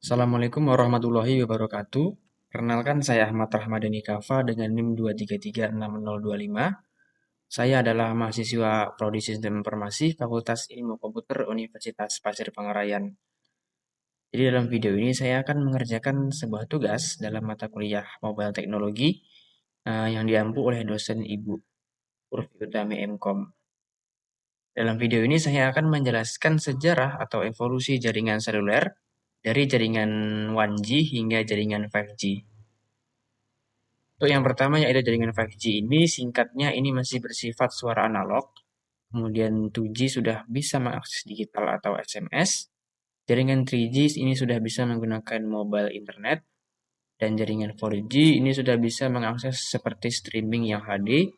Assalamualaikum warahmatullahi wabarakatuh. Perkenalkan saya Ahmad Rahmadani Kafa dengan NIM 2336025. Saya adalah mahasiswa Prodi Sistem Informasi Fakultas Ilmu Komputer Universitas Pasir Pangarayan. Jadi dalam video ini saya akan mengerjakan sebuah tugas dalam mata kuliah Mobile Teknologi yang diampu oleh dosen Ibu Urfi Utami MKOM. Dalam video ini saya akan menjelaskan sejarah atau evolusi jaringan seluler dari jaringan 1G hingga jaringan 5G. Untuk yang pertama yaitu jaringan 5G ini singkatnya ini masih bersifat suara analog. Kemudian 2G sudah bisa mengakses digital atau SMS. Jaringan 3G ini sudah bisa menggunakan mobile internet. Dan jaringan 4G ini sudah bisa mengakses seperti streaming yang HD.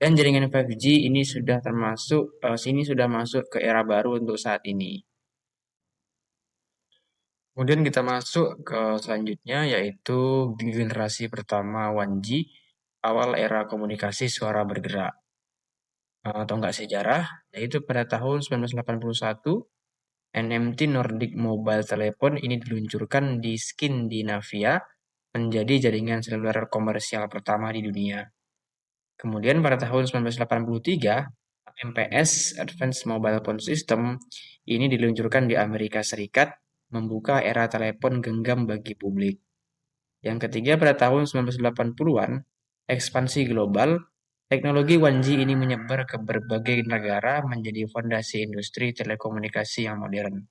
Dan jaringan 5G ini sudah masuk ke era baru untuk saat ini. Kemudian kita masuk ke selanjutnya yaitu generasi pertama 1G, awal era komunikasi suara bergerak. Atau enggak sejarah, yaitu pada tahun 1981, NMT Nordic Mobile Telephone ini diluncurkan di Skandinavia menjadi jaringan seluler komersial pertama di dunia. Kemudian pada tahun 1983, MPS Advanced Mobile Phone System ini diluncurkan di Amerika Serikat, membuka era telepon genggam bagi publik. Yang ketiga pada tahun 1980-an, ekspansi global, teknologi 1G ini menyebar ke berbagai negara menjadi fondasi industri telekomunikasi yang modern.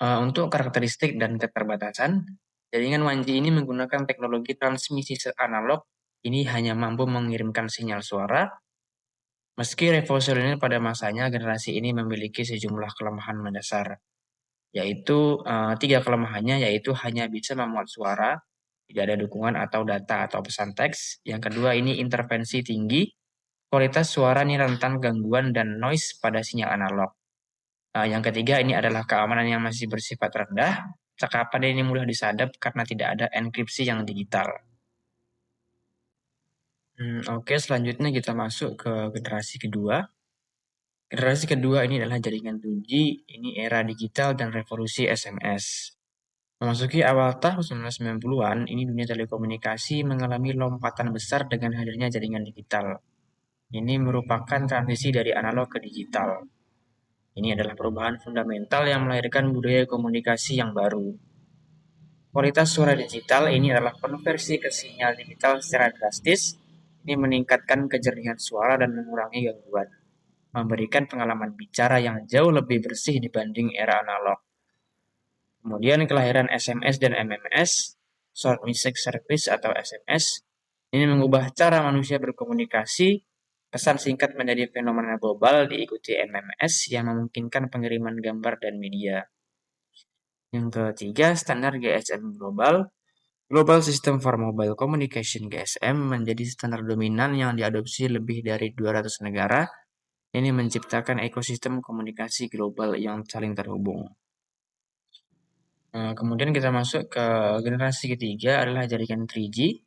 Untuk karakteristik dan keterbatasan, jaringan 1G ini menggunakan teknologi transmisi analog, ini hanya mampu mengirimkan sinyal suara. Meski revolusioner pada masanya, generasi ini memiliki sejumlah kelemahan mendasar, yaitu 3 kelemahannya, yaitu hanya bisa memuat suara, tidak ada dukungan atau data atau pesan teks. Yang kedua ini intervensi tinggi, kualitas suara ini rentan gangguan dan noise pada sinyal analog. Yang ketiga ini adalah keamanan yang masih bersifat rendah, cakapan ini mudah disadap karena tidak ada enkripsi yang digital. Oke, selanjutnya kita masuk ke generasi kedua. Generasi kedua ini adalah jaringan 2G, ini era digital dan revolusi SMS. Memasuki awal tahun 1990-an, ini dunia telekomunikasi mengalami lompatan besar dengan hadirnya jaringan digital. Ini merupakan transisi dari analog ke digital. Ini adalah perubahan fundamental yang melahirkan budaya komunikasi yang baru. Kualitas suara digital ini adalah konversi ke sinyal digital secara drastis. Ini meningkatkan kejernihan suara dan mengurangi gangguan, memberikan pengalaman bicara yang jauh lebih bersih dibanding era analog. Kemudian kelahiran SMS dan MMS, Short Message Service atau SMS, ini mengubah cara manusia berkomunikasi. Pesan singkat menjadi fenomena global diikuti MMS yang memungkinkan pengiriman gambar dan media. Yang ketiga, standar GSM global. Global System for Mobile Communication GSM menjadi standar dominan yang diadopsi lebih dari 200 negara. Ini menciptakan ekosistem komunikasi global yang saling terhubung. Kemudian kita masuk ke generasi ketiga adalah jaringan 3G.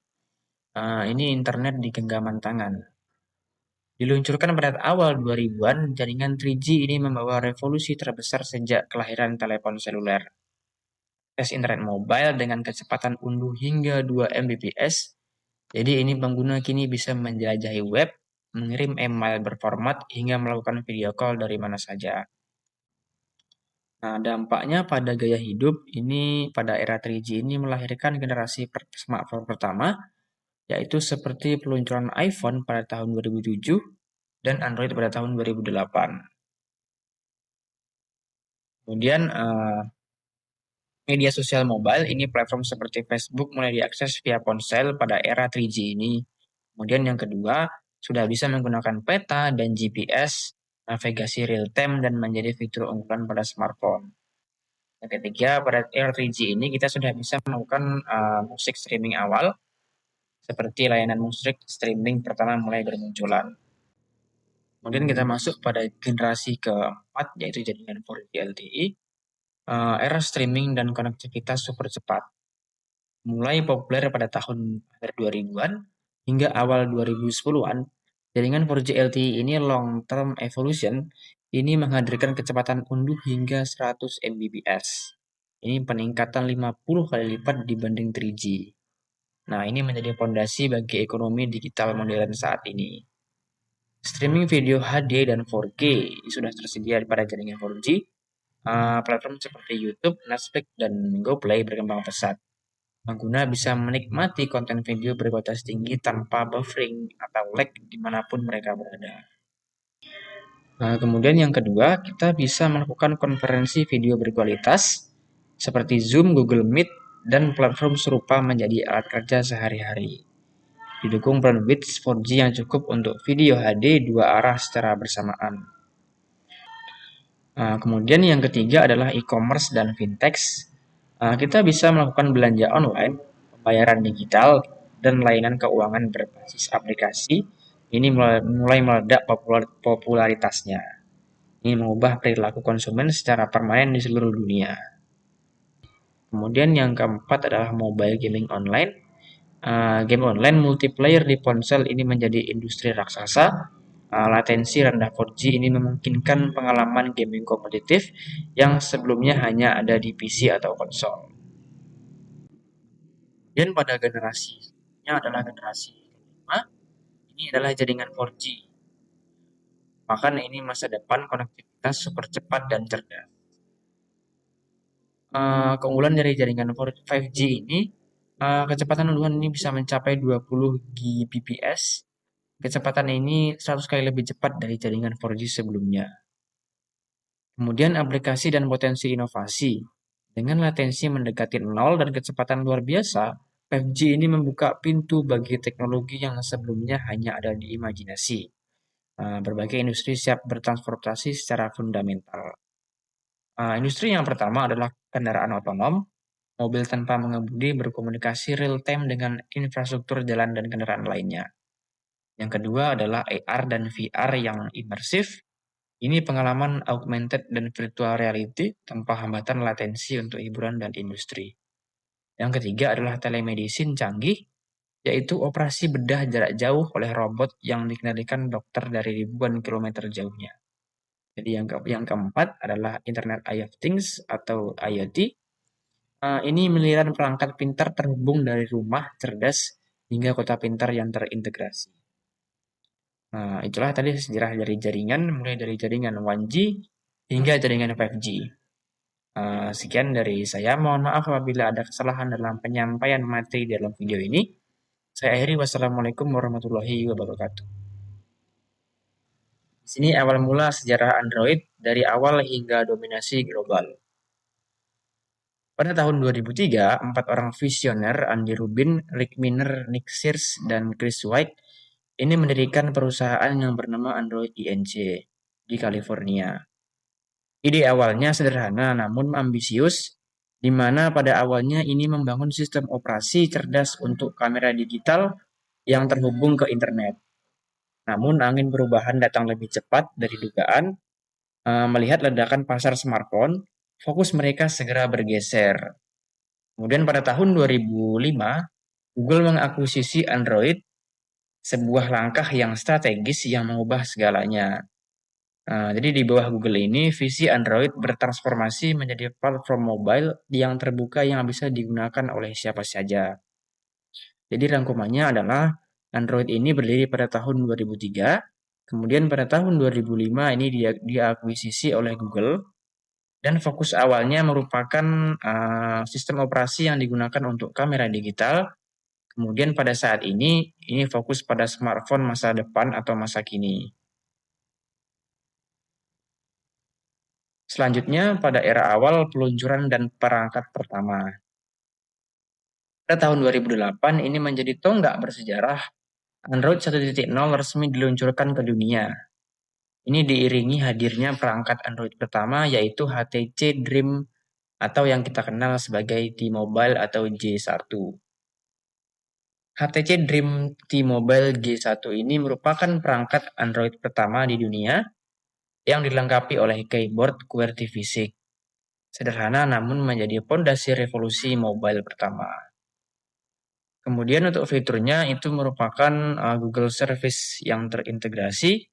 Ini internet di genggaman tangan. Diluncurkan pada awal 2000-an, jaringan 3G ini membawa revolusi terbesar sejak kelahiran telepon seluler. Tes internet mobile dengan kecepatan unduh hingga 2 Mbps. Jadi ini pengguna kini bisa menjelajahi web, mengirim email berformat, hingga melakukan video call dari mana saja. Nah, dampaknya pada gaya hidup ini pada era 3G ini melahirkan generasi smartphone pertama, yaitu seperti peluncuran iPhone pada tahun 2007 dan Android pada tahun 2008. Kemudian media sosial mobile ini platform seperti Facebook mulai diakses via ponsel pada era 3G ini. Kemudian yang kedua, sudah bisa menggunakan peta dan GPS, navigasi real time dan menjadi fitur unggulan pada smartphone. Yang ketiga, pada era 3G ini kita sudah bisa melakukan musik streaming awal, seperti layanan musik streaming pertama mulai bermunculan. Kemudian kita masuk pada generasi keempat, yaitu jaringan 4G LTE, era streaming dan konektivitas super cepat. Mulai populer pada tahun akhir 2000-an hingga awal 2010-an, jaringan 4G LTE ini long term evolution, ini menghadirkan kecepatan unduh hingga 100 Mbps. Ini peningkatan 50 kali lipat dibanding 3G. Nah, ini menjadi fondasi bagi ekonomi digital modern saat ini. Streaming video HD dan 4K sudah tersedia pada jaringan 4G. Platform seperti YouTube, Netflix, dan GoPlay berkembang pesat. Pengguna bisa menikmati konten video berkualitas tinggi tanpa buffering atau lag dimanapun mereka berada. Kemudian yang kedua, kita bisa melakukan konferensi video berkualitas seperti Zoom, Google Meet, dan platform serupa menjadi alat kerja sehari-hari. Didukung bandwidth 4G yang cukup untuk video HD dua arah secara bersamaan. Kemudian yang ketiga adalah e-commerce dan fintech. Kita bisa melakukan belanja online, pembayaran digital, dan layanan keuangan berbasis aplikasi. Ini mulai meledak popularitasnya. Ini mengubah perilaku konsumen secara permanen di seluruh dunia. Kemudian yang keempat adalah mobile gaming online. Game online multiplayer di ponsel ini menjadi industri raksasa. Latensi rendah 4G ini memungkinkan pengalaman gaming kompetitif yang sebelumnya hanya ada di PC atau konsol. Dan pada generasinya adalah generasi kelima, ini adalah jaringan 4G. Bahkan ini masa depan konektivitas super cepat dan cerdas. Keunggulan dari jaringan 5G ini, kecepatan unduhan ini bisa mencapai 20 Gbps. Kecepatan ini 100 kali lebih cepat dari jaringan 4G sebelumnya. Kemudian aplikasi dan potensi inovasi. Dengan latensi mendekati 0 dan kecepatan luar biasa, 5G ini membuka pintu bagi teknologi yang sebelumnya hanya ada di imajinasi. Berbagai industri siap bertransportasi secara fundamental. Industri yang pertama adalah kendaraan otonom. Mobil tanpa mengemudi berkomunikasi real-time dengan infrastruktur jalan dan kendaraan lainnya. Yang kedua adalah AR dan VR yang imersif. Ini pengalaman augmented dan virtual reality tanpa hambatan latensi untuk hiburan dan industri. Yang ketiga adalah telemedicine canggih, yaitu operasi bedah jarak jauh oleh robot yang dikendalikan dokter dari ribuan kilometer jauhnya. Jadi yang keempat adalah Internet of Things atau IoT. Ini miliaran perangkat pintar terhubung dari rumah cerdas hingga kota pintar yang terintegrasi. Itulah tadi sejarah dari jaringan, mulai dari jaringan 1G hingga jaringan 5G. Sekian dari saya. Mohon maaf apabila ada kesalahan dalam penyampaian materi dalam video ini. Saya akhiri. Wassalamualaikum warahmatullahi wabarakatuh. Di sini awal mula sejarah Android dari awal hingga dominasi global. Pada tahun 2003, 4 orang visioner, Andy Rubin, Rick Miner, Nick Sears, dan Chris White, ini mendirikan perusahaan yang bernama Android Inc. di California. Ide awalnya sederhana namun ambisius, di mana pada awalnya ini membangun sistem operasi cerdas untuk kamera digital yang terhubung ke internet. Namun angin perubahan datang lebih cepat dari dugaan. Melihat ledakan pasar smartphone, fokus mereka segera bergeser. Kemudian pada tahun 2005, Google mengakuisisi Android, sebuah langkah yang strategis yang mengubah segalanya. Jadi di bawah Google ini, visi Android bertransformasi menjadi platform mobile yang terbuka yang bisa digunakan oleh siapa saja. Jadi rangkumannya adalah Android ini berdiri pada tahun 2003, kemudian pada tahun 2005 ini diakuisisi oleh Google, dan fokus awalnya merupakan sistem operasi yang digunakan untuk kamera digital. Kemudian pada saat ini fokus pada smartphone masa depan atau masa kini. Selanjutnya pada era awal peluncuran dan perangkat pertama. Pada tahun 2008 ini menjadi tonggak bersejarah. Android 1.0 resmi diluncurkan ke dunia. Ini diiringi hadirnya perangkat Android pertama yaitu HTC Dream atau yang kita kenal sebagai T-Mobile atau J1. HTC Dream T-Mobile J1 ini merupakan perangkat Android pertama di dunia yang dilengkapi oleh keyboard QWERTY fisik. Sederhana namun menjadi fondasi revolusi mobile pertama. Kemudian untuk fiturnya itu merupakan Google Service yang terintegrasi,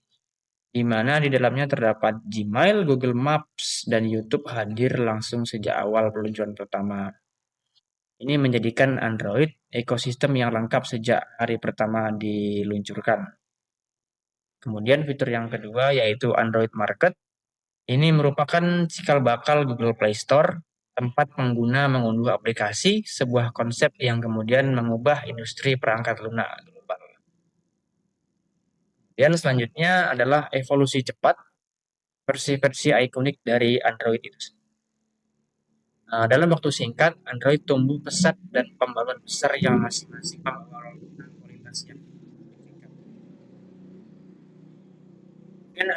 di mana di dalamnya terdapat Gmail, Google Maps, dan YouTube hadir langsung sejak awal peluncuran pertama. Ini menjadikan Android ekosistem yang lengkap sejak hari pertama diluncurkan. Kemudian fitur yang kedua yaitu Android Market. Ini merupakan cikal bakal Google Play Store, tempat pengguna mengunduh aplikasi, sebuah konsep yang kemudian mengubah industri perangkat lunak global. Dan selanjutnya adalah evolusi cepat versi-versi ikonik dari Android itu. Dalam waktu singkat, Android tumbuh pesat dan pembaruan besar yang masing-masing membawa kualitas yang signifikan. Dan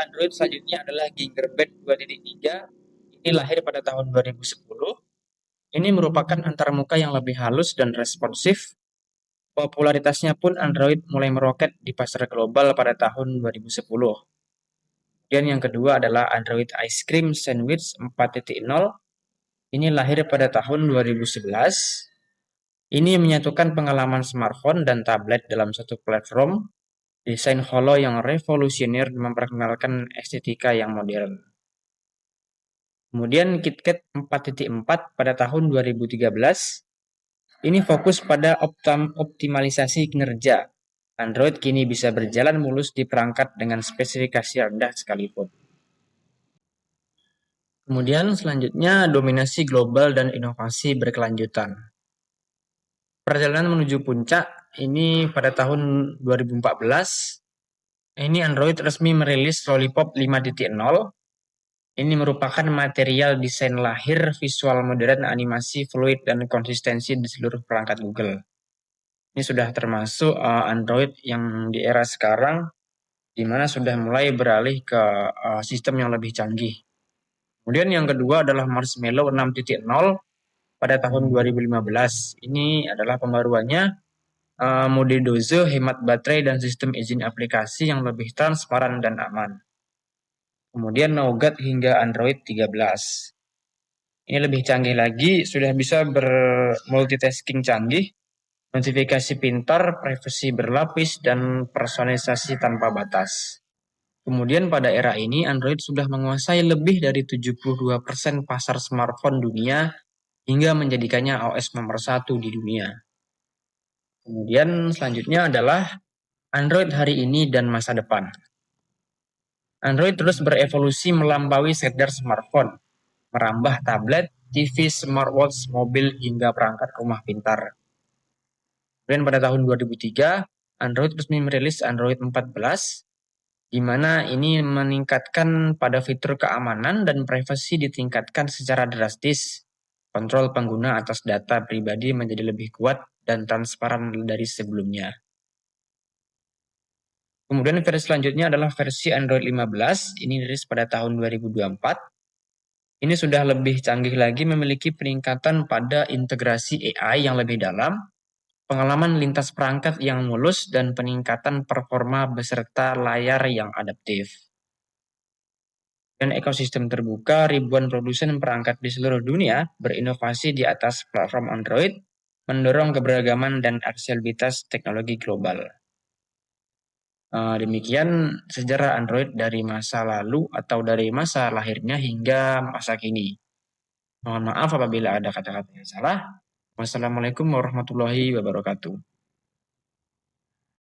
Android selanjutnya adalah Gingerbread 2.3. Ini lahir pada tahun 2010. Ini merupakan antarmuka yang lebih halus dan responsif. Popularitasnya pun Android mulai meroket di pasar global pada tahun 2010. Dan yang kedua adalah Android Ice Cream Sandwich 4.0. Ini lahir pada tahun 2011. Ini menyatukan pengalaman smartphone dan tablet dalam satu platform. Desain holo yang revolusioner memperkenalkan estetika yang modern. Kemudian KitKat 4.4 pada tahun 2013. Ini fokus pada optimalisasi kinerja. Android kini bisa berjalan mulus di perangkat dengan spesifikasi rendah sekalipun. Kemudian selanjutnya dominasi global dan inovasi berkelanjutan. Perjalanan menuju puncak ini pada tahun 2014. Ini Android resmi merilis Lollipop 5.0. Ini merupakan material desain lahir, visual modern, animasi fluid, dan konsistensi di seluruh perangkat Google. Ini sudah termasuk Android yang di era sekarang, di mana sudah mulai beralih ke sistem yang lebih canggih. Kemudian yang kedua adalah Marshmallow 6.0 pada tahun 2015. Ini adalah pembaruannya, mode doze, hemat baterai, dan sistem izin aplikasi yang lebih transparan dan aman. Kemudian Nougat hingga Android 13. Ini lebih canggih lagi, sudah bisa bermultitasking canggih, notifikasi pintar, privasi berlapis, dan personalisasi tanpa batas. Kemudian pada era ini, Android sudah menguasai lebih dari 72% pasar smartphone dunia hingga menjadikannya OS nomor 1 di dunia. Kemudian selanjutnya adalah Android hari ini dan masa depan. Android terus berevolusi melampaui sekedar smartphone, merambah tablet, TV, smartwatch, mobil, hingga perangkat rumah pintar. Kemudian pada tahun 2003, Android resmi merilis Android 14, di mana ini meningkatkan pada fitur keamanan dan privasi ditingkatkan secara drastis. Kontrol pengguna atas data pribadi menjadi lebih kuat dan transparan dari sebelumnya. Kemudian versi selanjutnya adalah versi Android 15, ini dirilis pada tahun 2024. Ini sudah lebih canggih lagi, memiliki peningkatan pada integrasi AI yang lebih dalam, pengalaman lintas perangkat yang mulus, dan peningkatan performa beserta layar yang adaptif. Dan ekosistem terbuka, ribuan produsen perangkat di seluruh dunia berinovasi di atas platform Android, mendorong keberagaman dan aksesibilitas teknologi global. Demikian sejarah Android dari masa lalu atau dari masa lahirnya hingga masa kini. Mohon maaf apabila ada kata-kata yang salah. Wassalamualaikum warahmatullahi wabarakatuh.